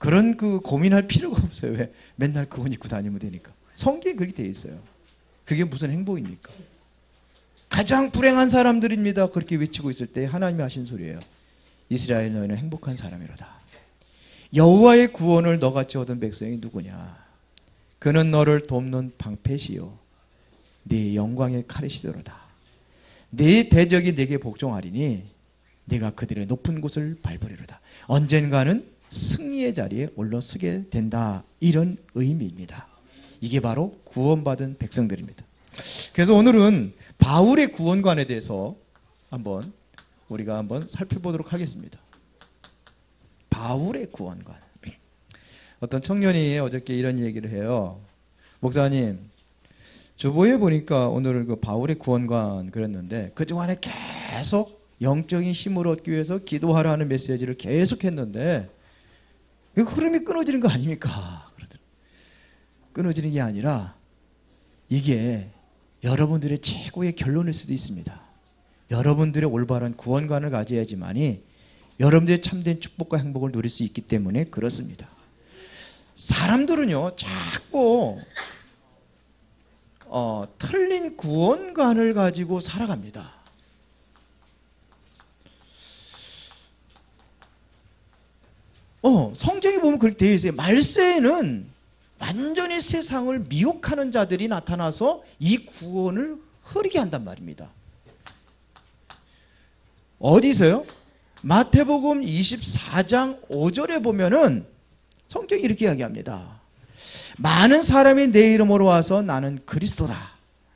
그런 그 고민할 필요가 없어요. 왜? 맨날 그옷 입고 다니면 되니까. 성경에 그렇게 되어 있어요. 그게 무슨 행복입니까? 가장 불행한 사람들입니다. 그렇게 외치고 있을 때 하나님이 하신 소리예요. 이스라엘 너희는 행복한 사람이로다. 여호와의 구원을 너같이 얻은 백성이 누구냐? 그는 너를 돕는 방패시요 네 영광의 칼이시도로다. 네 대적이 네게 복종하리니 네가 그들의 높은 곳을 밟으리로다. 언젠가는 승리의 자리에 올라서게 된다. 이런 의미입니다. 이게 바로 구원받은 백성들입니다. 그래서 오늘은 바울의 구원관에 대해서 우리가 한번 살펴보도록 하겠습니다. 바울의 구원관. 어떤 청년이 어저께 이런 얘기를 해요. 목사님, 주보에 보니까 오늘 그 바울의 구원관 그랬는데 그동안에 계속 영적인 힘을 얻기 위해서 기도하라는 메시지를 계속 했는데 흐름이 끊어지는 거 아닙니까? 끊어지는 게 아니라 이게 여러분들의 최고의 결론일 수도 있습니다. 여러분들의 올바른 구원관을 가져야지만이 여러분들의 참된 축복과 행복을 누릴 수 있기 때문에 그렇습니다. 사람들은요 자꾸 틀린 구원관을 가지고 살아갑니다. 성경에 보면 그렇게 되어 있어요. 말세에는 완전히 세상을 미혹하는 자들이 나타나서 이 구원을 흐리게 한단 말입니다. 어디서요? 마태복음 24장 5절에 보면은 성경이 이렇게 이야기합니다. 많은 사람이 내 이름으로 와서 나는 그리스도라.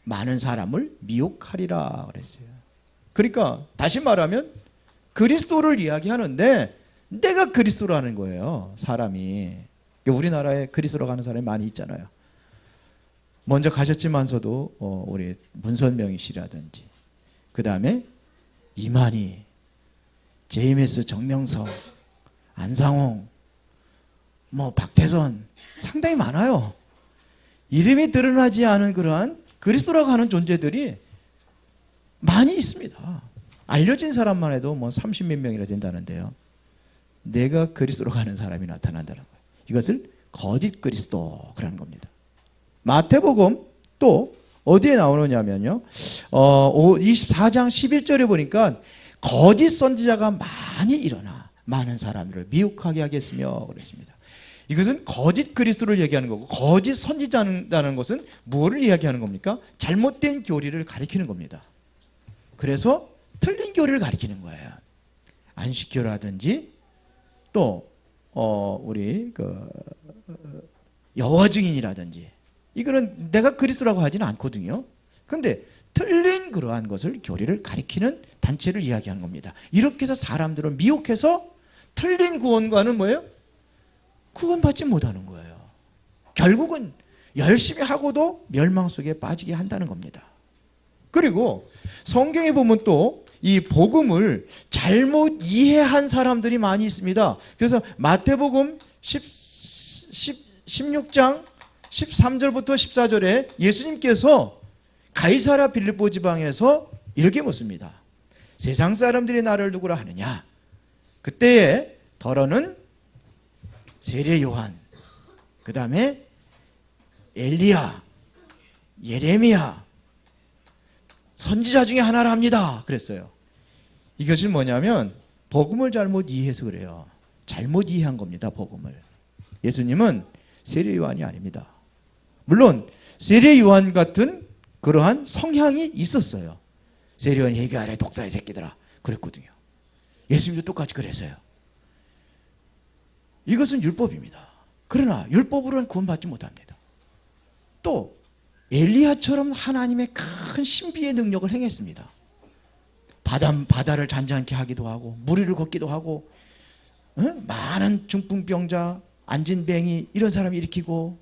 많은 사람을 미혹하리라 그랬어요. 그러니까 다시 말하면 그리스도를 이야기하는데 내가 그리스도라는 거예요. 사람이. 우리나라에 그리스도로 가는 사람이 많이 있잖아요. 먼저 가셨지만서도 우리 문선명이 씨라든지 그 다음에 이만희, JMS 정명석, 안상홍, 박태선 상당히 많아요. 이름이 드러나지 않은 그러한 그리스도라고 하는 존재들이 많이 있습니다. 알려진 사람만 해도 30몇 명이나 된다는데요. 내가 그리스도로 가는 사람이 나타난다는 거예요. 이것을 거짓 그리스도라는 겁니다. 마태복음 또 어디에 나오느냐면요. 24장 11절에 보니까 거짓 선지자가 많이 일어나 많은 사람들을 미혹하게 하겠으며 그랬습니다. 이것은 거짓 그리스도를 얘기하는 거고 거짓 선지자라는 것은 무엇을 이야기하는 겁니까? 잘못된 교리를 가리키는 겁니다. 그래서 틀린 교리를 가리키는 거예요. 안식교라든지 또 우리 여호와 증인이라든지 이거는 내가 그리스도라고 하지는 않거든요. 그런데 틀린 그러한 것을 교리를 가리키는 단체를 이야기하는 겁니다. 이렇게 해서 사람들을 미혹해서 틀린 구원과는 뭐예요? 구원받지 못하는 거예요. 결국은 열심히 하고도 멸망 속에 빠지게 한다는 겁니다. 그리고 성경에 보면 또 이 복음을 잘못 이해한 사람들이 많이 있습니다. 그래서 마태복음 16장 13절부터 14절에 예수님께서 가이사랴 빌립보 지방에서 이렇게 묻습니다. 세상 사람들이 나를 누구라 하느냐? 그때에 더러는 세례 요한, 그 다음에 엘리야, 예레미야, 선지자 중에 하나라 합니다. 그랬어요. 이것이 뭐냐면 복음을 잘못 이해해서 그래요. 잘못 이해한 겁니다. 복음을. 예수님은 세례 요한이 아닙니다. 물론 세례 요한 같은 그러한 성향이 있었어요. 세례 요한이 회개하래 독사의 새끼들아 그랬거든요. 예수님도 똑같이 그랬어요. 이것은 율법입니다. 그러나 율법으로는 구원받지 못합니다. 또 엘리야처럼 하나님의 큰 신비의 능력을 행했습니다. 바다를 잔잔케 하기도 하고 무리를 걷기도 하고 많은 중풍병자, 안진뱅이 이런 사람이 일으키고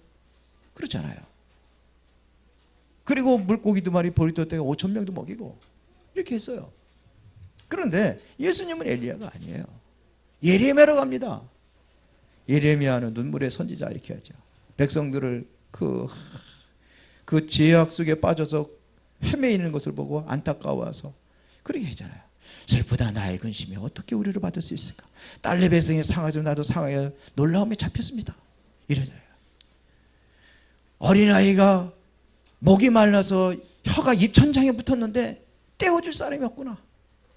그렇잖아요. 그리고 물고기 2마리 보리토 떼가 5,000명도 먹이고 이렇게 했어요. 그런데 예수님은 엘리야가 아니에요. 예레미야로 갑니다. 예레미야는 눈물의 선지자 이렇게 하죠. 백성들을 그 죄악 속에 빠져서 헤매이는 것을 보고 안타까워서 그렇게 하잖아요. 슬프다 나의 근심이 어떻게 우리를 받을 수 있을까? 딸내 배송에 상하죠 나도 상하여 놀라움에 잡혔습니다. 이러잖아요. 어린아이가 목이 말라서 혀가 입천장에 붙었는데 떼어줄 사람이 없구나.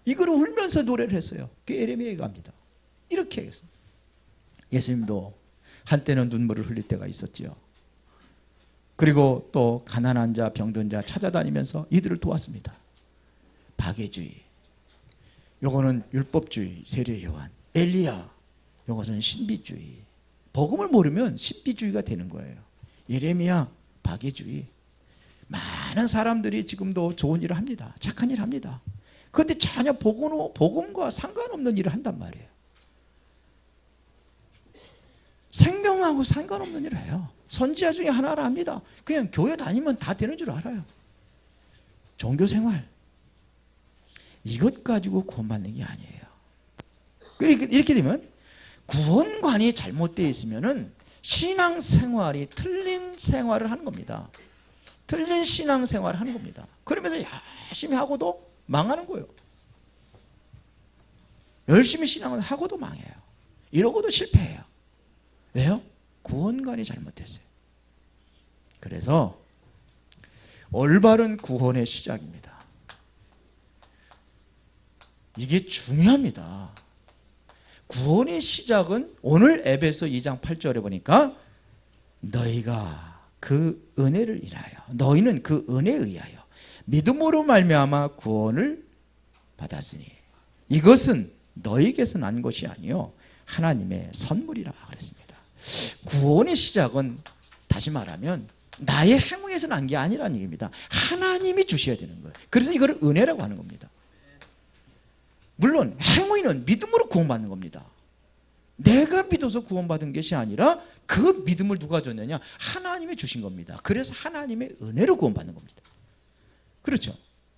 이걸 울면서 노래를 했어요. 그게 예레미야가 합니다. 이렇게 했어요. 예수님도 한때는 눈물을 흘릴 때가 있었지요. 그리고 또 가난한 자, 병든 자 찾아다니면서 이들을 도왔습니다. 박애주의, 요거는 율법주의, 세례 요한. 엘리야, 요것은 신비주의. 복음을 모르면 신비주의가 되는 거예요. 예레미야, 박애주의. 많은 사람들이 지금도 좋은 일을 합니다. 착한 일을 합니다. 그런데 전혀 복음과 상관없는 일을 한단 말이에요. 생명하고 상관없는 일을 해요. 선지자 중에 하나를 합니다. 그냥 교회 다니면 다 되는 줄 알아요. 종교생활, 이것 가지고 구원받는 게 아니에요. 이렇게 되면 구원관이 잘못되어 있으면 신앙생활이 틀린 생활을 하는 겁니다. 틀린 신앙생활을 하는 겁니다. 그러면서 열심히 하고도 망하는 거예요. 열심히 신앙을 하고도 망해요. 이러고도 실패해요. 왜요? 구원관이 잘못됐어요. 그래서 올바른 구원의 시작입니다. 이게 중요합니다. 구원의 시작은 오늘 에베소 2장 8절에 보니까 너희가 그 은혜를 인하여 너희는 그 은혜에 의하여 믿음으로 말미암아 구원을 받았으니 이것은 너희에게서 난 것이 아니요 하나님의 선물이라 그랬습니다. 구원의 시작은 다시 말하면 나의 행위에서 난 게 아니라는 얘기입니다. 하나님이 주셔야 되는 거예요. 그래서 이걸 은혜라고 하는 겁니다. 물론 행위는 믿음으로 구원받는 겁니다. 내가 믿어서 구원받은 것이 아니라 그 믿음을 누가 줬느냐? 하나님이 주신 겁니다. 그래서 하나님의 은혜로 구원받는 겁니다. 그렇죠?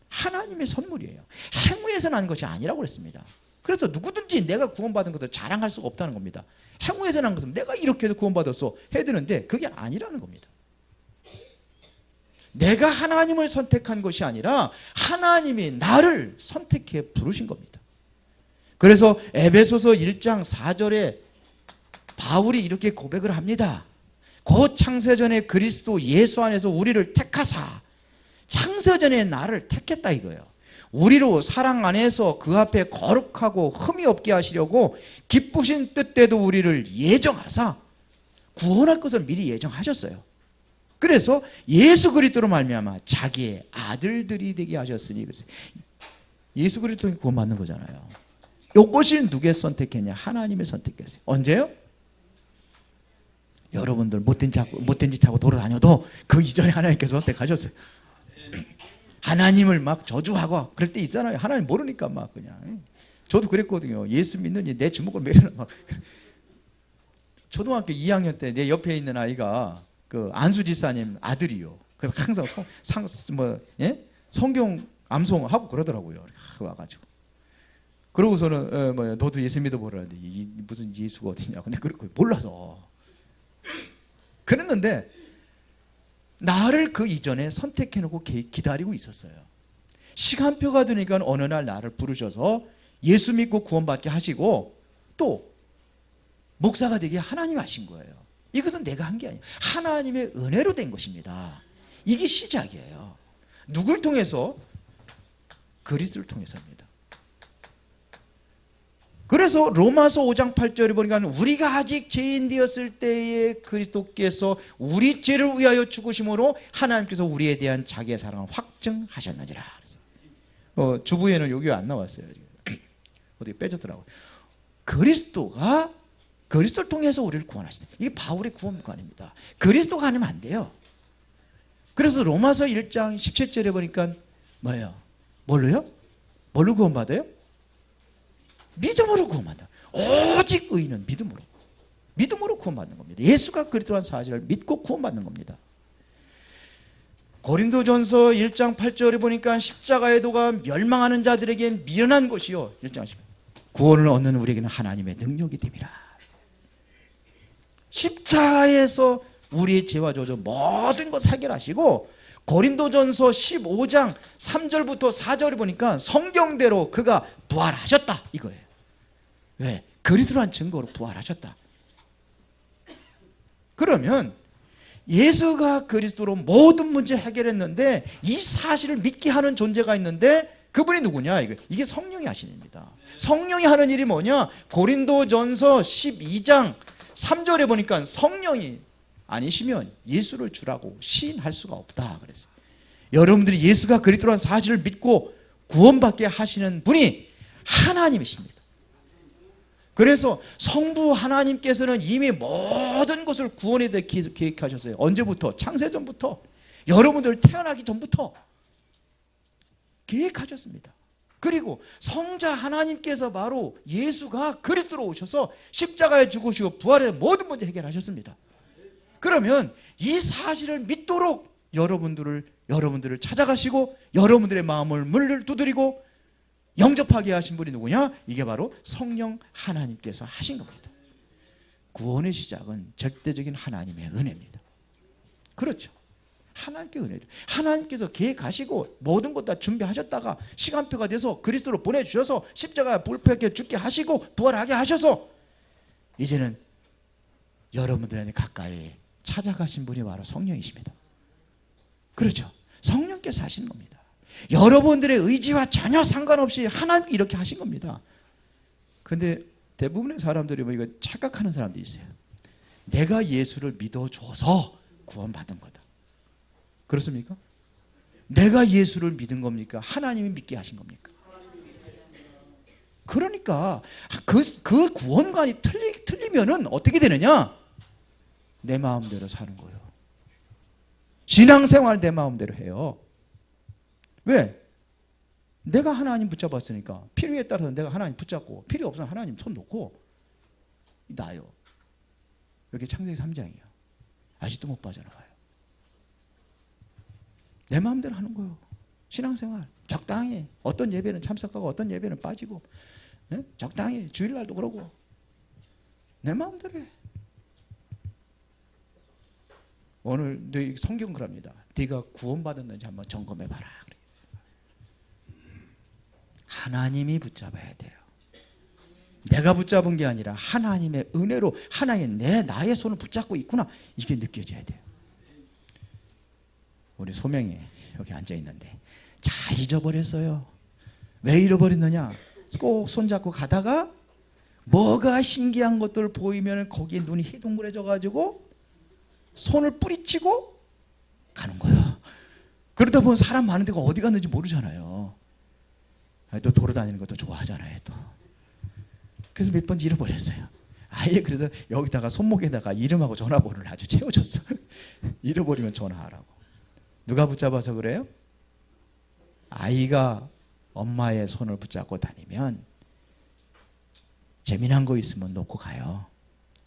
하나님의 선물이에요. 행위에서 난 것이 아니라고 그랬습니다. 그래서 누구든지 내가 구원받은 것을 자랑할 수가 없다는 겁니다. 행위에서 난 것은 내가 이렇게 해서 구원받았어 해야 되는데 그게 아니라는 겁니다. 내가 하나님을 선택한 것이 아니라 하나님이 나를 선택해 부르신 겁니다. 그래서 에베소서 1장 4절에 바울이 이렇게 고백을 합니다. 곧 창세전에 그리스도 예수 안에서 우리를 택하사 창세전에 나를 택했다 이거예요. 우리로 사랑 안에서 그 앞에 거룩하고 흠이 없게 하시려고 기쁘신 뜻대로 우리를 예정하사 구원할 것을 미리 예정하셨어요. 그래서 예수 그리스도로 말미암아 자기의 아들들이 되게 하셨으니 그래서 예수 그리스도는 구원받는 거잖아요. 이것이 누가 선택했냐? 하나님이 선택했어요. 언제요? 여러분들 못된 짓 하고 돌아다녀도 그 이전에 하나님께서 선택하셨어요. 하나님을 막 저주하고 그럴 때 있잖아요. 하나님 모르니까 막 그냥. 저도 그랬거든요. 예수 믿는 내 주먹을 매려나 막. 초등학교 2학년 때 내 옆에 있는 아이가 그 안수 지사님 아들이요. 그래서 항상 성경 암송하고 그러더라고요. 와가지고. 그러고서는 너도 예수 믿어보라는데 무슨 예수가 어디냐고 내가 그렇게 몰라서 그랬는데 나를 그 이전에 선택해놓고 기다리고 있었어요. 시간표가 되니까 어느 날 나를 부르셔서 예수 믿고 구원받게 하시고 또 목사가 되게 하나님이 하신 거예요. 이것은 내가 한 게 아니에요. 하나님의 은혜로 된 것입니다. 이게 시작이에요. 누굴 통해서? 그리스도를 통해서입니다. 그래서 로마서 5장 8절에 보니까 우리가 아직 죄인 되었을 때에 그리스도께서 우리 죄를 위하여 죽으심으로 하나님께서 우리에 대한 자기의 사랑을 확증하셨느니라. 주부에는 여기 안 나왔어요. 어떻게 빼졌더라고요. 그리스도를 통해서 우리를 구원하시다. 이게 바울의 구원관입니다. 그리스도가 아니면 안 돼요. 그래서 로마서 1장 17절에 보니까 뭐예요? 뭘로요? 뭘로 구원받아요? 믿음으로 구원받아. 오직 의인은 믿음으로 구원받는 겁니다. 예수가 그리스도라는 사실을 믿고 구원받는 겁니다. 고린도전서 1장 8절에 보니까 십자가의 도가 멸망하는 자들에게 미련한 것이요 1장 10절 구원을 얻는 우리에게는 하나님의 능력이 됨이라. 십자가에서 우리의 죄와 저주 모든 것을 해결하시고 고린도전서 15장 3절부터 4절에 보니까 성경대로 그가 부활하셨다 이거예요. 왜? 그리스도란 증거로 부활하셨다. 그러면 예수가 그리스도로 모든 문제 해결했는데 이 사실을 믿게 하는 존재가 있는데 그분이 누구냐? 이게 성령이 하신 일입니다. 성령이 하는 일이 뭐냐? 고린도전서 12장 3절에 보니까 성령이 아니시면 예수를 주라고 시인할 수가 없다 그랬어요. 여러분들이 예수가 그리스도라는 사실을 믿고 구원받게 하시는 분이 하나님이십니다. 그래서 성부 하나님께서는 이미 모든 것을 구원에 대해 계획하셨어요. 언제부터? 창세전부터. 여러분들 태어나기 전부터 계획하셨습니다. 그리고 성자 하나님께서 바로 예수가 그리스도로 오셔서 십자가에 죽으시고 부활의 모든 문제 해결하셨습니다. 그러면 이 사실을 믿도록 여러분들을 찾아가시고 여러분들의 마음을 문을 두드리고 영접하게 하신 분이 누구냐? 이게 바로 성령 하나님께서 하신 겁니다. 구원의 시작은 절대적인 하나님의 은혜입니다. 그렇죠. 하나님께 은혜죠. 하나님께서 계획하시고 모든 것 다 준비하셨다가 시간표가 돼서 그리스도로 보내주셔서 십자가에 불패하게 죽게 하시고 부활하게 하셔서 이제는 여러분들에게 가까이 찾아가신 분이 바로 성령이십니다. 그렇죠. 성령께서 하시는 겁니다. 여러분들의 의지와 전혀 상관없이 하나님께 이렇게 하신 겁니다. 근데 대부분의 사람들이 뭐 이거 착각하는 사람도 있어요. 내가 예수를 믿어줘서 구원받은 거다. 그렇습니까? 내가 예수를 믿은 겁니까? 하나님이 믿게 하신 겁니까? 그러니까 그 구원관이 틀리면은 어떻게 되느냐? 내 마음대로 사는 거예요. 신앙생활 내 마음대로 해요. 왜? 내가 하나님 붙잡았으니까 필요에 따라서 내가 하나님 붙잡고 필요 없으면 하나님 손 놓고 나요. 여기 창세기 3장이에요. 아직도 못 빠져나와요. 내 마음대로 하는 거예요. 신앙생활 적당히 어떤 예배는 참석하고 어떤 예배는 빠지고 적당히 주일날도 그러고 내 마음대로 해. 오늘 네 성경 그럽니다. 네가 구원받았는지 한번 점검해봐라. 하나님이 붙잡아야 돼요. 내가 붙잡은 게 아니라 하나님의 은혜로 하나님 나의 손을 붙잡고 있구나. 이게 느껴져야 돼요. 우리 소명이 여기 앉아있는데 잘 잊어버렸어요. 왜 잃어버렸느냐? 꼭 손잡고 가다가 뭐가 신기한 것들 보이면 거기에 눈이 희둥그레져 가지고 손을 뿌리치고 가는 거예요. 그러다 보면 사람 많은 데가 어디 갔는지 모르잖아요. 또 돌아다니는 것도 좋아하잖아요. 또. 그래서 몇 번 잃어버렸어요. 아예 그래서 여기다가 손목에다가 이름하고 전화번호를 아주 채워줬어. 잃어버리면 전화하라고. 누가 붙잡아서 그래요? 아이가 엄마의 손을 붙잡고 다니면 재미난 거 있으면 놓고 가요.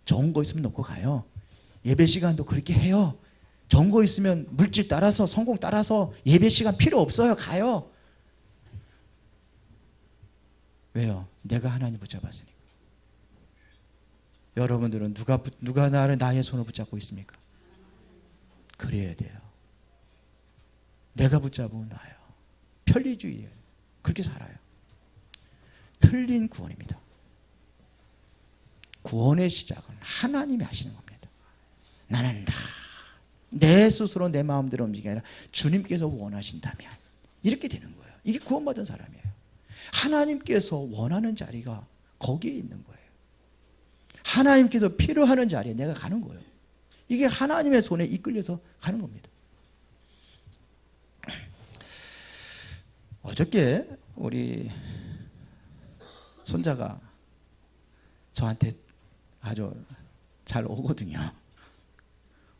좋은 거 있으면 놓고 가요. 예배 시간도 그렇게 해요. 좋은 거 있으면 물질 따라서 성공 따라서 예배 시간 필요 없어요. 가요. 왜요? 내가 하나님 붙잡았으니까. 여러분들은 누가 나의 손을 붙잡고 있습니까? 그래야 돼요. 내가 붙잡으면 나요. 편리주의예요. 그렇게 살아요. 틀린 구원입니다. 구원의 시작은 하나님이 하시는 겁니다. 나는 다 내 스스로 내 마음대로 움직이기 아니라 주님께서 원하신다면 이렇게 되는 거예요. 이게 구원받은 사람이에요. 하나님께서 원하는 자리가 거기에 있는 거예요. 하나님께서 필요하는 자리에 내가 가는 거예요. 이게 하나님의 손에 이끌려서 가는 겁니다. 어저께 우리 손자가 저한테 아주 잘 오거든요.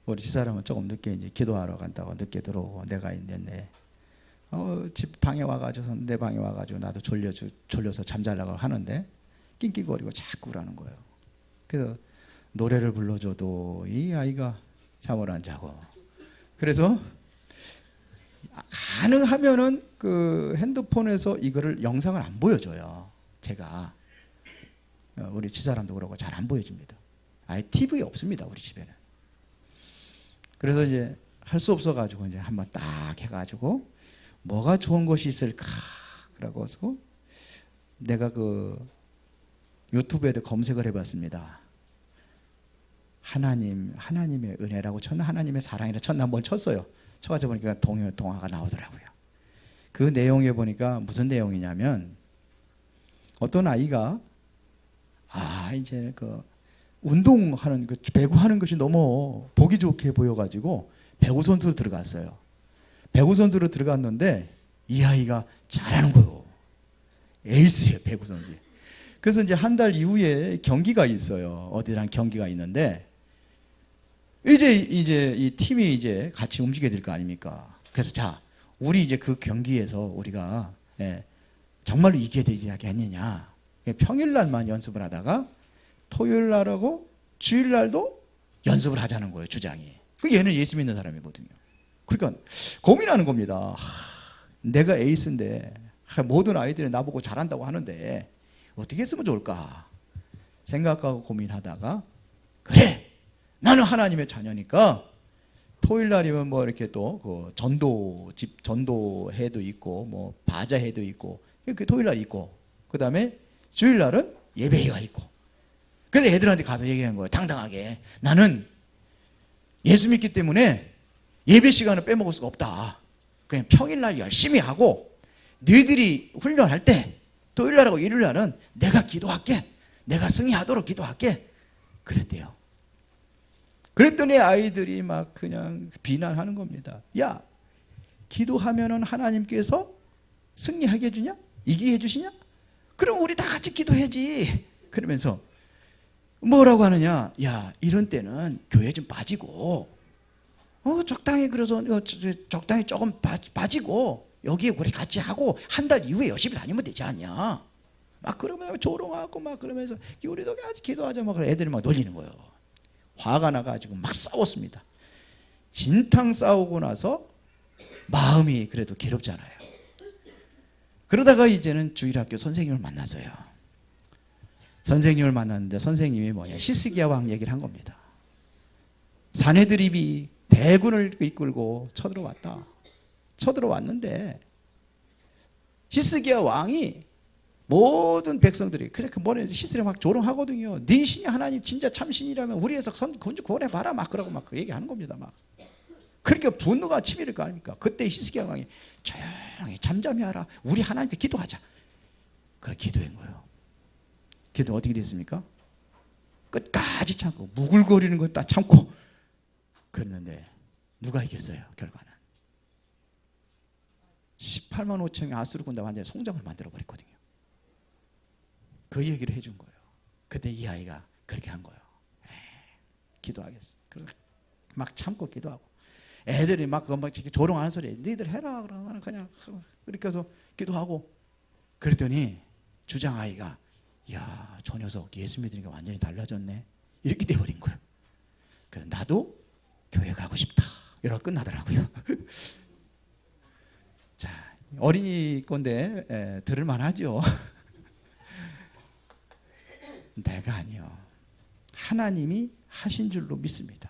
우리 집사람은 조금 늦게 이제 기도하러 간다고 늦게 들어오고 내가 있는데 집 방에 와가지고 내 방에 와가지고 나도 졸려서 잠자려고 하는데 낑낑거리고 자꾸 그러는 거예요. 그래서 노래를 불러줘도 이 아이가 잠을 안 자고 그래서 가능하면은 그 핸드폰에서 이거를 영상을 안 보여줘요. 제가 우리 집사람도 그러고 잘 안 보여줍니다. 아예 TV 없습니다. 우리 집에는. 그래서 이제 할 수 없어가지고 이제 한번 딱 해가지고 뭐가 좋은 것이 있을까 그러고서 내가 유튜브에도 검색을 해봤습니다. 하나님의 은혜라고 쳤나, 하나님의 사랑이라 쳤나 한번 쳤어요. 쳐가지고 보니까 동화가 나오더라고요. 그 내용에 보니까 무슨 내용이냐면, 어떤 아이가 이제 운동하는 배구하는 것이 너무 보기 좋게 보여가지고 배구 선수로 들어갔어요. 배구 선수로 들어갔는데 이 아이가 잘하는 거예요. 에이스예요, 배구 선수. 그래서 이제 한 달 이후에 경기가 있어요. 어디랑 경기가 있는데 이제 이 팀이 이제 같이 움직여야 될 거 아닙니까? 그래서 자, 우리 이제 그 경기에서 우리가 정말로 이겨야 되지 않겠느냐. 평일날만 연습을 하다가 토요일날하고 주일날도 연습을 하자는 거예요, 주장이. 얘는 예수 믿는 사람이거든요. 그러니까 고민하는 겁니다. 내가 에이스인데 모든 아이들이 나보고 잘한다고 하는데 어떻게 했으면 좋을까 생각하고 고민하다가, 그래, 나는 하나님의 자녀니까 토요일날이면 뭐 이렇게 또 전도회도 있고 뭐 바자회도 있고 이렇게 토요일날 있고, 그 다음에 주일날은 예배회가 있고. 그래서 애들한테 가서 얘기한 거예요. 당당하게. 나는 예수 믿기 때문에 예배 시간을 빼먹을 수가 없다. 그냥 평일날 열심히 하고 너희들이 훈련할 때 토요일날하고 일요일날은 내가 기도할게. 내가 승리하도록 기도할게. 그랬대요. 그랬더니 아이들이 막 그냥 비난하는 겁니다. 야, 기도하면은 하나님께서 승리하게 해주냐? 이기게 해주시냐? 그럼 우리 다 같이 기도해야지. 그러면서 뭐라고 하느냐? 야, 이런 때는 교회 좀 빠지고 적당히, 그래서 적당히 조금 빠지고 여기에 우리 같이 하고 한 달 이후에 열심히 다니면 되지 않냐? 막 그러면 조롱하고 막 그러면서 우리도 같이 기도하자 막 애들이 막 놀리는 거예요. 화가 나가지고 막 싸웠습니다. 진탕 싸우고 나서 마음이 그래도 괴롭잖아요. 그러다가 이제는 주일학교 선생님을 만나서요. 선생님을 만났는데 선생님이 히스기야 왕 얘기를 한 겁니다. 사내드립이 대군을 이끌고 쳐들어왔다. 쳐들어왔는데 히스기야 왕이 모든 백성들이 그냥 머리에 히스기야 막 조롱하거든요. 네 신이 하나님 진짜 참신이라면 우리에서 구원해봐라 막 그러고 막 얘기하는 겁니다. 막. 그러니까 분노가 치밀할 거 아닙니까? 그때 히스기야 왕이 조용히 잠잠히 하라. 우리 하나님께 기도하자. 그래 기도한 거예요. 기도 어떻게 됐습니까? 끝까지 참고 무글거리는 거 다 참고 그랬는데 누가 이겼어요? 결과는 18만 5천의 아수르 군대가 완전히 송장을 만들어 버렸거든요. 그 얘기를 해준 거예요. 그때 이 아이가 그렇게 한 거예요. 기도하겠어. 그래서 막 참고 기도하고 애들이 막 조롱하는 소리, 너희들 해라. 그러고 나는 그냥 그렇게 해서 기도하고 그랬더니 주장 아이가 야, 저 녀석 예수 믿으니까 완전히 달라졌네. 이렇게 돼버린 거예요. 그래서 나도 교회 가고 싶다. 이러고 끝나더라고요. 자, 어린이 건데 들을만 하죠. 내가 아니요. 하나님이 하신 줄로 믿습니다.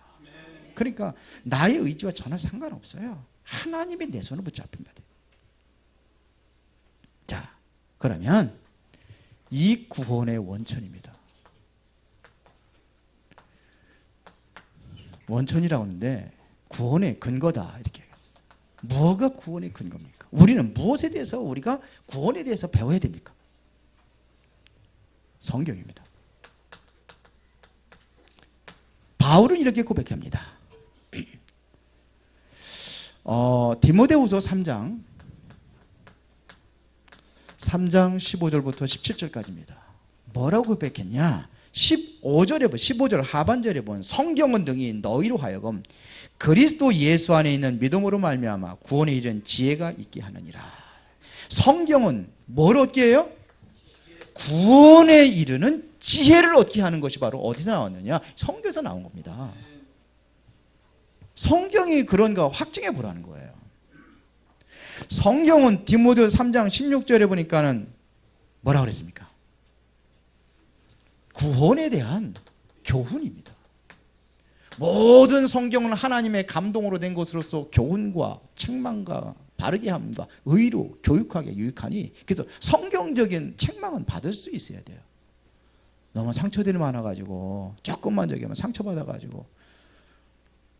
그러니까 나의 의지와 전혀 상관없어요. 하나님이 내 손을 붙잡힌다. 자, 그러면 이 구원의 원천입니다. 원천이라고 하는데 구원의 근거다 이렇게 얘기했어요. 뭐가 구원의 근거입니까? 우리는 무엇에 대해서 우리가 구원에 대해서 배워야 됩니까? 성경입니다. 바울은 이렇게 고백합니다. 디모데후서 3장 15절부터 17절까지입니다. 뭐라고 고백했냐? 15절 하반절에 본 성경은 등이 너희로 하여금 그리스도 예수 안에 있는 믿음으로 말미암아 구원에 이른 지혜가 있게 하느니라. 성경은 뭘 얻게 해요? 구원에 이르는 지혜를 얻게 하는 것이 바로 어디서 나왔느냐? 성경에서 나온 겁니다. 성경이 그런가 확증해 보라는 거예요. 성경은 디모데후서 3장 16절에 보니까는 뭐라고 그랬습니까? 구원에 대한 교훈입니다. 모든 성경은 하나님의 감동으로 된 것으로서 교훈과 책망과 바르게 함과 의로 교육하게 유익하니. 그래서 성경적인 책망은 받을 수 있어야 돼요. 너무 상처들이 많아가지고 조금만 저기 하면 상처받아가지고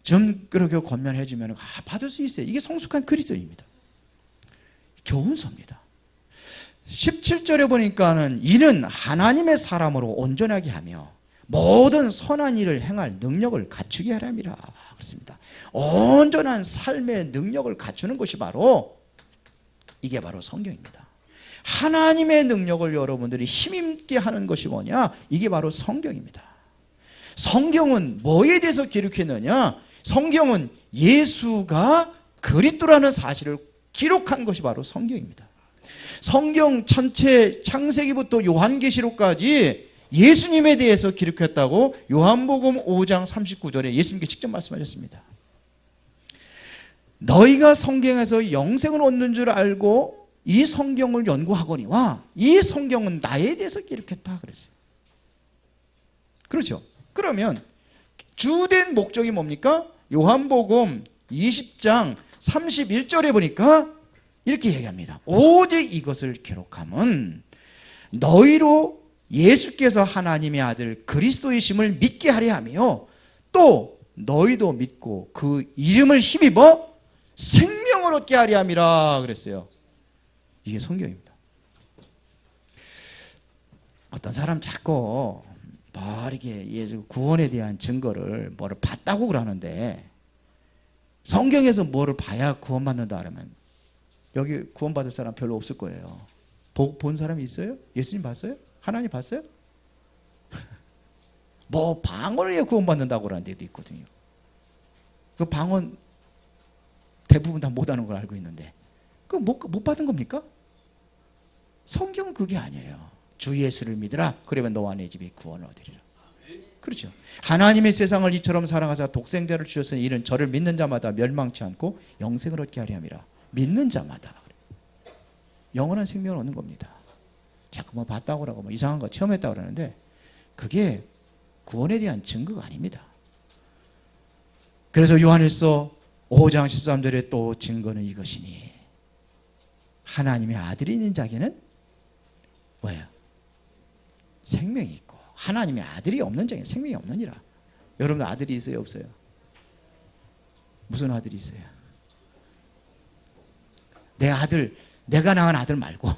좀 그렇게 권면해주면 받을 수 있어요. 이게 성숙한 그리스도입니다. 교훈서입니다. 17절에 보니까는 이는 하나님의 사람으로 온전하게 하며 모든 선한 일을 행할 능력을 갖추게 하람이라 그렇습니다. 온전한 삶의 능력을 갖추는 것이 바로 이게 바로 성경입니다. 하나님의 능력을 여러분들이 힘있게 하는 것이 뭐냐? 이게 바로 성경입니다. 성경은 뭐에 대해서 기록했느냐? 성경은 예수가 그리스도라는 사실을 기록한 것이 바로 성경입니다. 성경 전체 창세기부터 요한계시록까지 예수님에 대해서 기록했다고 요한복음 5장 39절에 예수님께 직접 말씀하셨습니다. 너희가 성경에서 영생을 얻는 줄 알고 이 성경을 연구하거니와 이 성경은 나에 대해서 기록했다 그랬어요. 그렇죠? 그러면 주된 목적이 뭡니까? 요한복음 20장 31절에 보니까 이렇게 얘기합니다. 오직 이것을 기록함은 너희로 예수께서 하나님의 아들 그리스도이심을 믿게 하려 하며 또 너희도 믿고 그 이름을 힘입어 생명을 얻게 하려 함이라 그랬어요. 이게 성경입니다. 어떤 사람 자꾸 뭐 이렇게 예수 구원에 대한 증거를 뭐를 봤다고 그러는데 성경에서 뭐를 봐야 구원받는다 그러면 여기 구원받을 사람 별로 없을 거예요. 본 사람이 있어요? 예수님 봤어요? 하나님 봤어요? 뭐 방언을 해야 구원받는다고 그러는 데도 있거든요. 그 방언 대부분 다 못하는 걸 알고 있는데 그거 못 받은 겁니까? 성경은 그게 아니에요. 주 예수를 믿으라. 그러면 너와 내 집이 구원을 얻으리라. 그렇죠. 하나님의 세상을 이처럼 사랑하사 독생자를 주셨으니 이는 저를 믿는 자마다 멸망치 않고 영생을 얻게 하려 함이라. 믿는 자마다 영원한 생명을 얻는 겁니다. 자꾸 뭐 봤다고 그러고 뭐 이상한 거 체험했다고 그러는데 그게 구원에 대한 증거가 아닙니다. 그래서 요한일서 5장 13절에 또 증거는 이것이니 하나님의 아들이 있는 자에게는 뭐예요? 생명이 있고 하나님의 아들이 없는 자에게는 생명이 없느니라. 여러분 아들이 있어요? 없어요? 무슨 아들이 있어요? 내 아들, 내가 낳은 아들 말고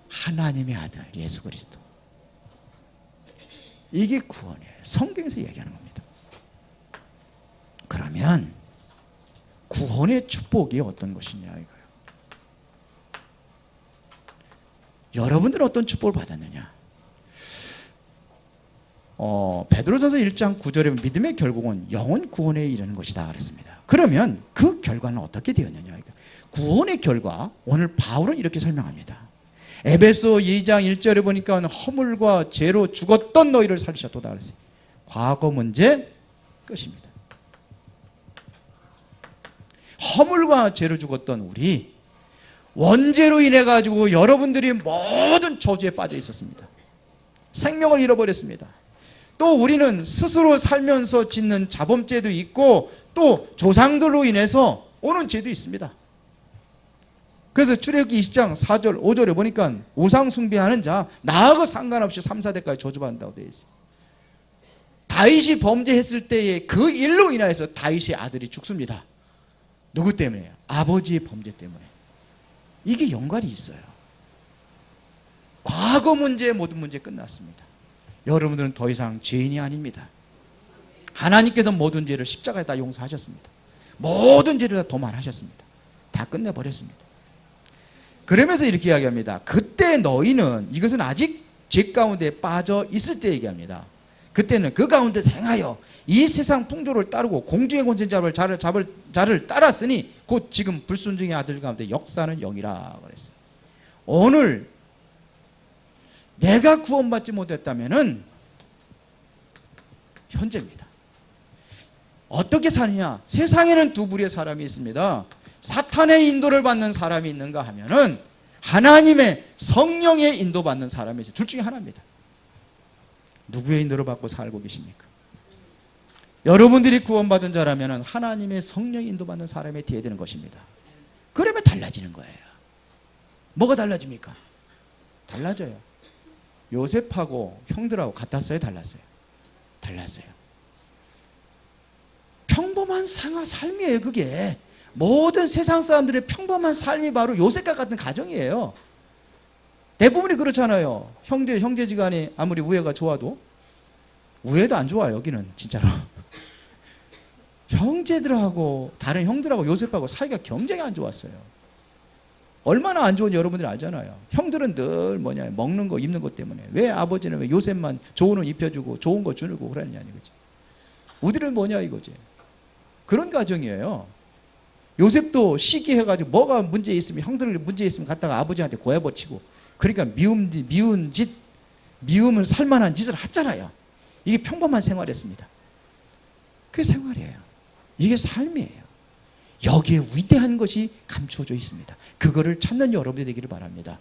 하나님의 아들 예수 그리스도. 이게 구원이에요. 성경에서 얘기하는 겁니다. 그러면 구원의 축복이 어떤 것이냐 이거예요. 여러분들은 어떤 축복을 받았느냐? 베드로전서 1장 9절에 믿음의 결국은 영혼 구원에 이르는 것이다 그랬습니다. 그러면 그 결과는 어떻게 되었느냐? 구원의 결과 오늘 바울은 이렇게 설명합니다. 에베소 2장 1절에 보니까 허물과 죄로 죽었던 너희를 살리셨도다 그랬어요. 과거 문제 끝입니다. 허물과 죄로 죽었던 우리 원죄로 인해 가지고 여러분들이 모든 저주에 빠져 있었습니다. 생명을 잃어버렸습니다. 또 우리는 스스로 살면서 짓는 자범죄도 있고 또 조상들로 인해서 오는 죄도 있습니다. 그래서 출애굽기 20장 4절 5절에 보니까 우상 숭배하는 자 나하고 상관없이 3, 4대까지 저주받는다고 되어 있어요. 다윗이 범죄했을 때에 그 일로 인하여서 다윗의 아들이 죽습니다. 누구 때문에요? 아버지의 범죄 때문에. 이게 연관이 있어요. 과거 문제 모든 문제 끝났습니다. 여러분들은 더 이상 죄인이 아닙니다. 하나님께서 모든 죄를 십자가에 다 용서하셨습니다. 모든 죄를 다 도말하셨습니다. 다 끝내버렸습니다. 그러면서 이렇게 이야기합니다. 그때 너희는 이것은 아직 죄 가운데 빠져 있을 때 얘기합니다. 그때는 그 가운데 행하여 이 세상 풍조를 따르고 공중의 권세자를 자를 따랐으니 곧 지금 불순종의 아들 가운데 역사하는 영이라 그랬어요. 오늘 내가 구원받지 못했다면은 현재입니다. 어떻게 사느냐? 세상에는 두 부류의 사람이 있습니다. 사탄의 인도를 받는 사람이 있는가 하면은 하나님의 성령의 인도받는 사람이 있어요. 둘 중에 하나입니다. 누구의 인도를 받고 살고 계십니까? 여러분들이 구원받은 자라면 하나님의 성령 인도받는 사람에 되어야 되는 것입니다. 그러면 달라지는 거예요. 뭐가 달라집니까? 달라져요. 요셉하고 형들하고 같았어요? 달랐어요? 달랐어요. 평범한 삶이에요. 그게 모든 세상 사람들의 평범한 삶이 바로 요셉과 같은 가정이에요. 대부분이 그렇잖아요. 형제지간이 아무리 우애가 좋아도, 우애도 안 좋아요. 여기는 진짜로. 형제들하고 다른 형들하고 요셉하고 사이가 굉장히 안 좋았어요. 얼마나 안 좋은지 여러분들이 알잖아요. 형들은 늘 먹는 거 입는 것 때문에 왜 아버지는 왜 요셉만 좋은 옷 입혀주고 좋은 거 주고 그러느냐 이거지. 우리는 이거지. 그런 가정이에요. 요셉도 시기해가지고 뭐가 문제 있으면, 형들 문제 있으면 갖다가 아버지한테 고해버치고, 그러니까 미움을 살만한 짓을 했잖아요. 이게 평범한 생활이었습니다. 그게 생활이에요. 이게 삶이에요. 여기에 위대한 것이 감추어져 있습니다. 그거를 찾는 여러분이 되기를 바랍니다.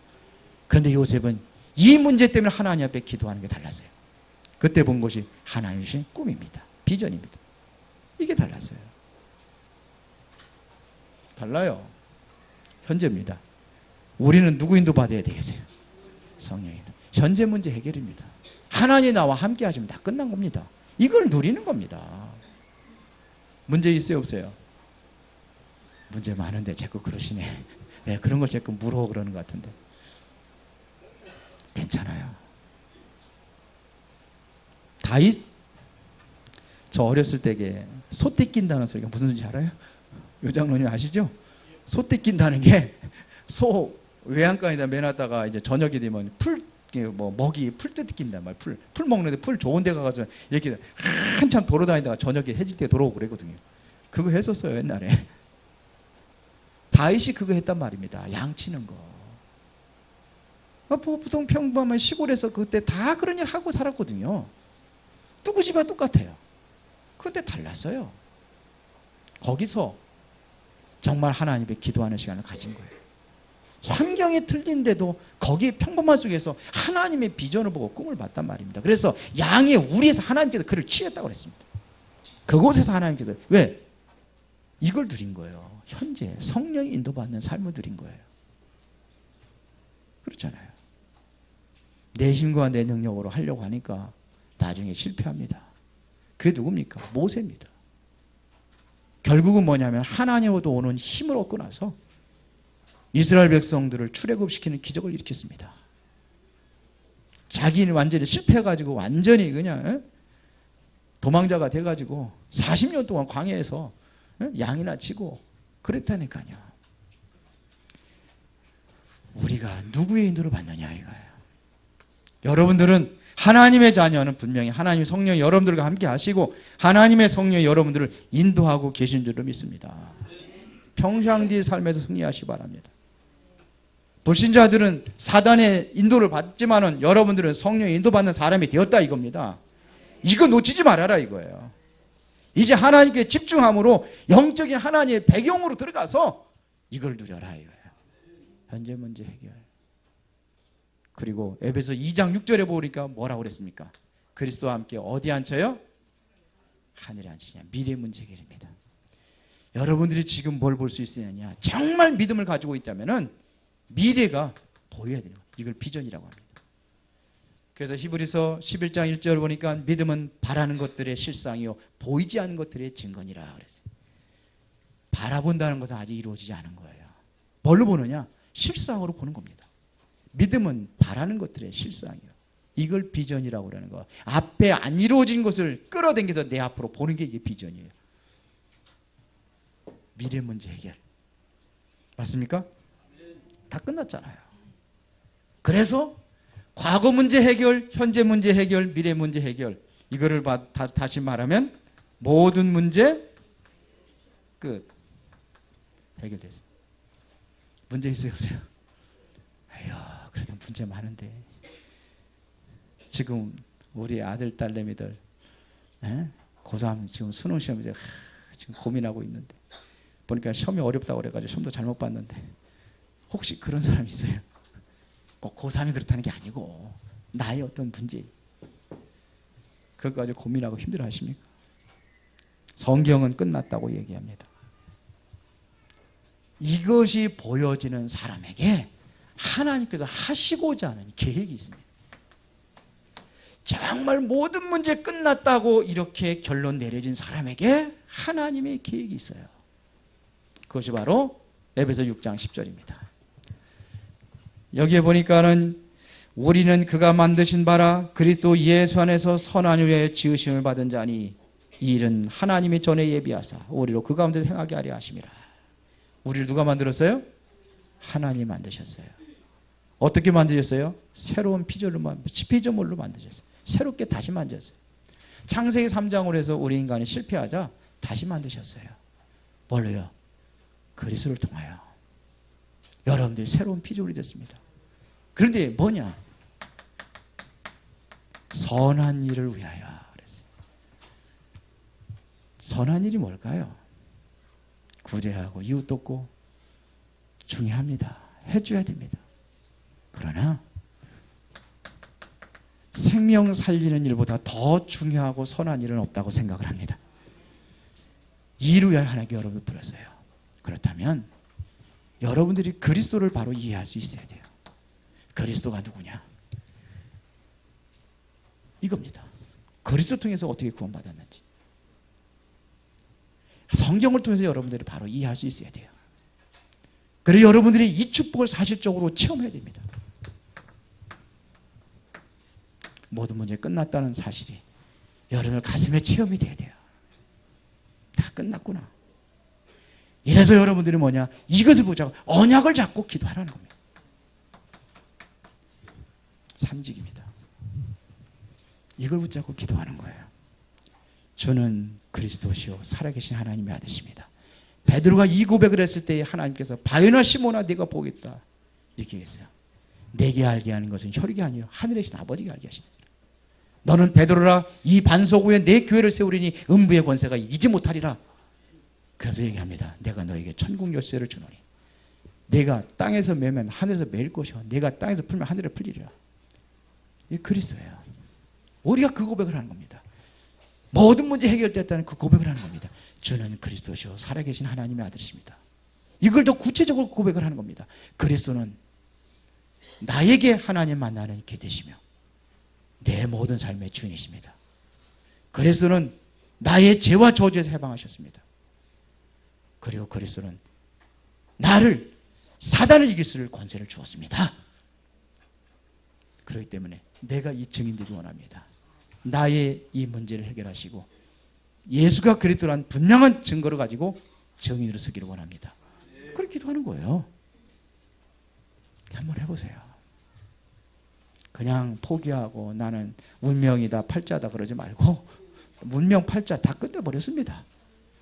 그런데 요셉은 이 문제 때문에 하나님 앞에 기도하는 게 달랐어요. 그때 본 것이 하나님 주신 꿈입니다. 비전입니다. 이게 달랐어요. 달라요. 현재입니다. 우리는 누구 인도 받아야 되겠어요? 성령인. 현재 문제 해결입니다. 하나님이 나와 함께 하시면 다 끝난 겁니다. 이걸 누리는 겁니다. 문제 있어요? 없어요? 문제 많은데 자꾸 그러시네. 네, 그런 걸 자꾸 물어 그러는 것 같은데. 괜찮아요. 다윗, 저 어렸을 때에 소 뜯긴다는 소리가 무슨 소리인지 알아요? 요장로님 아시죠? 소 뜯긴다는 게, 소 외양간에다 매놨다가 이제 저녁이 되면 먹이 풀 뜯긴단 말이에요. 풀 먹는데 풀 좋은 데 가가지고 이렇게 한참 돌아다니다가 저녁에 해질 때 돌아오고 그랬거든요. 그거 했었어요, 옛날에. 다윗이 그거 했단 말입니다. 양치는 거. 보통 평범한 시골에서 그때 다 그런 일 하고 살았거든요. 누구 집과 똑같아요. 그때 달랐어요. 거기서 정말 하나님 앞에 기도하는 시간을 가진 거예요. 환경이 틀린데도 거기에 평범한 속에서 하나님의 비전을 보고 꿈을 봤단 말입니다. 그래서 양의 우리에서 하나님께서 그를 취했다고 그랬습니다. 그곳에서 하나님께서 왜? 이걸 누린 거예요. 현재 성령이 인도받는 삶을 누린 거예요. 그렇잖아요. 내 힘과 내 능력으로 하려고 하니까 나중에 실패합니다. 그게 누굽니까? 모세입니다. 결국은 뭐냐면 하나님으로부터 오는 힘을 얻고 나서 이스라엘 백성들을 출애굽시키는 기적을 일으켰습니다. 자기는 완전히 실패해가지고 완전히 그냥 도망자가 돼가지고 40년 동안 광야에서 양이나 치고 그랬다니까요. 우리가 누구의 인도를 받느냐 이거예요. 여러분들은 하나님의 자녀는 분명히 하나님의 성령이 여러분들과 함께 하시고 하나님의 성령이 여러분들을 인도하고 계신 줄을 믿습니다. 평상시 삶에서 승리하시기 바랍니다. 불신자들은 사단의 인도를 받지만은 여러분들은 성령의 인도받는 사람이 되었다 이겁니다. 이거 놓치지 말아라 이거예요. 이제 하나님께 집중함으로 영적인 하나님의 배경으로 들어가서 이걸 누려라 이거예요. 현재 문제 해결. 그리고 에베소 2장 6절에 보니까 뭐라고 그랬습니까? 그리스도와 함께 어디 앉혀요? 하늘에 앉히냐. 미래 문제 해결입니다. 여러분들이 지금 뭘 볼 수 있느냐. 정말 믿음을 가지고 있다면은 미래가 보여야 돼요. 이걸 비전이라고 합니다. 그래서 히브리서 11장 1절 보니까 믿음은 바라는 것들의 실상이요 보이지 않는 것들의 증거니라 그랬어요. 바라본다는 것은 아직 이루어지지 않은 거예요. 뭘로 보느냐? 실상으로 보는 겁니다. 믿음은 바라는 것들의 실상이요. 이걸 비전이라고 그러는 거. 앞에 안 이루어진 것을 끌어당겨서 내 앞으로 보는 게 이게 비전이에요. 미래 문제 해결. 맞습니까? 다 끝났잖아요. 그래서 과거 문제 해결, 현재 문제 해결, 미래 문제 해결. 이거를 다시 말하면 모든 문제 끝. 해결됐습니다. 문제 있어요, 없어요? 에휴, 그래도 문제 많은데. 지금 우리 아들, 딸내미들 고3 지금 수능 시험에 지금 고민하고 있는데 보니까 시험이 어렵다고 그래가지고 시험도 잘못 봤는데 혹시 그런 사람 있어요? 꼭 고3이 그렇다는 게 아니고 나의 어떤 문제 그거 가지고 고민하고 힘들어 하십니까? 성경은 끝났다고 얘기합니다. 이것이 보여지는 사람에게 하나님께서 하시고자 하는 계획이 있습니다. 정말 모든 문제 끝났다고 이렇게 결론 내려진 사람에게 하나님의 계획이 있어요. 그것이 바로 에베소 6장 10절입니다. 여기에 보니까는 우리는 그가 만드신 바라 그리스도 예수 안에서 선한 일에 지으심을 받은 자니 이 일은 하나님이 전에 예비하사 우리로 그 가운데 행하게 하려 하심이라. 우리를 누가 만들었어요? 하나님이 만드셨어요. 어떻게 만드셨어요? 새로운 피조물로 만드셨어요. 새롭게 다시 만드셨어요. 창세기 3장으로 해서 우리 인간이 실패하자 다시 만드셨어요. 뭘로요? 그리스도를 통하여 여러분들이 새로운 피조물이 됐습니다. 그런데 뭐냐? 선한 일을 위하여 그랬어요. 선한 일이 뭘까요? 구제하고 이웃 돕고 중요합니다. 해줘야 됩니다. 그러나 생명 살리는 일보다 더 중요하고 선한 일은 없다고 생각을 합니다. 이를 위하여 하나님께 여러분을 부르세요. 그렇다면 여러분들이 그리스도를 바로 이해할 수 있어야 돼요. 그리스도가 누구냐? 이겁니다. 그리스도 통해서 어떻게 구원받았는지 성경을 통해서 여러분들이 바로 이해할 수 있어야 돼요. 그리고 여러분들이 이 축복을 사실적으로 체험해야 됩니다. 모든 문제 끝났다는 사실이 여러분의 가슴에 체험이 돼야 돼요. 다 끝났구나. 이래서 여러분들이 뭐냐? 이것을 보자고 언약을 잡고 기도하라는 겁니다. 삼직입니다. 이걸 붙잡고 기도하는 거예요. 주는 그리스도시요 살아계신 하나님의 아들이십니다. 베드로가 이 고백을 했을 때 하나님께서 바요나 시몬아 네가 보겠다 이렇게 했어요. 내게 알게 하는 것은 혈육이 아니요 하늘에 계신 아버지가 알게 하시는 거예요. 너는 베드로라 이 반석 위에 내 교회를 세우리니 음부의 권세가 이기지 못하리라. 그래서 얘기합니다. 내가 너에게 천국 열쇠를 주노니 내가 땅에서 매면 하늘에서 매일 것이요 내가 땅에서 풀면 하늘에 풀리리라. 이게 그리스도예요. 우리가 그 고백을 하는 겁니다. 모든 문제 해결됐다는 그 고백을 하는 겁니다. 주는 그리스도시요 살아계신 하나님의 아들이십니다. 이걸 더 구체적으로 고백을 하는 겁니다. 그리스도는 나에게 하나님 만나는 게 되시며 내 모든 삶의 주인이십니다. 그리스도는 나의 죄와 저주에서 해방하셨습니다. 그리고 그리스도는 나를 사단을 이길 수 있는 권세를 주었습니다. 그렇기 때문에 내가 이 증인되기 원합니다. 나의 이 문제를 해결하시고 예수가 그리스도란 분명한 증거를 가지고 증인으로 서기를 원합니다. 그렇게 기도하는 거예요. 한번 해보세요. 그냥 포기하고 나는 운명이다 팔자다 그러지 말고 운명 팔자 다 끝내버렸습니다.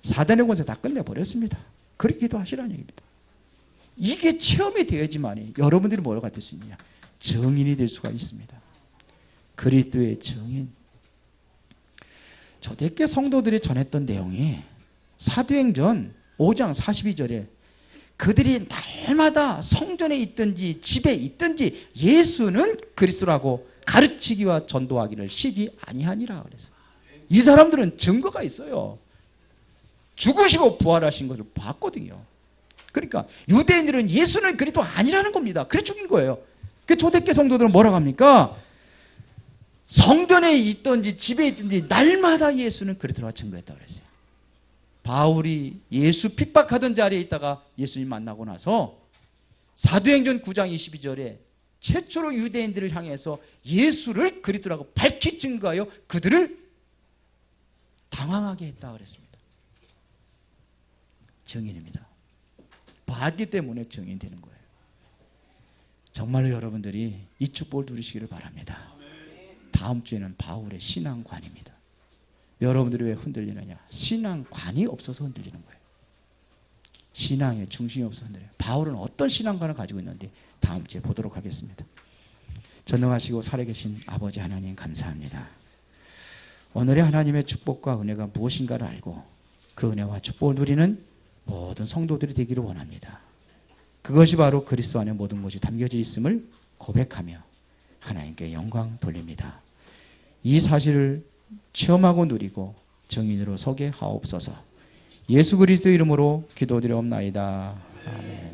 사단의 권세 다 끝내버렸습니다. 그렇게 기도하시라는 얘기입니다. 이게 체험이 되어야지만 여러분들이 뭐가 될 수 있느냐? 증인이 될 수가 있습니다. 그리스도의 증인. 초대교회 성도들이 전했던 내용이 사도행전 5장 42절에 그들이 날마다 성전에 있든지 집에 있든지 예수는 그리스도라고 가르치기와 전도하기를 쉬지 아니하니라 그랬어요. 이 사람들은 증거가 있어요. 죽으시고 부활하신 것을 봤거든요. 그러니까 유대인들은 예수는 그리스도 아니라는 겁니다. 그래 죽인 거예요. 그 초대교회 성도들은 뭐라고 합니까? 성전에 있든지 집에 있든지 날마다 예수는 그리스도라고 증거했다고 그랬어요. 바울이 예수 핍박하던 자리에 있다가 예수님 만나고 나서 사도행전 9장 22절에 최초로 유대인들을 향해서 예수를 그리스도라고 밝히 증거하여 그들을 당황하게 했다고 그랬습니다. 증인입니다. 봤기 때문에 증인되는 거예요. 정말로 여러분들이 이 축복을 누리시기를 바랍니다. 다음 주에는 바울의 신앙관입니다. 여러분들이 왜 흔들리느냐? 신앙관이 없어서 흔들리는 거예요. 신앙의 중심이 없어서 흔들려요. 바울은 어떤 신앙관을 가지고 있는데 다음 주에 보도록 하겠습니다. 전능하시고 살아계신 아버지 하나님 감사합니다. 오늘의 하나님의 축복과 은혜가 무엇인가를 알고 그 은혜와 축복을 누리는 모든 성도들이 되기를 원합니다. 그것이 바로 그리스도 안에 모든 것이 담겨져 있음을 고백하며 하나님께 영광 돌립니다. 이 사실을 체험하고 누리고 증인으로 서게 하옵소서. 예수 그리스도 이름으로 기도드리옵나이다. 아멘.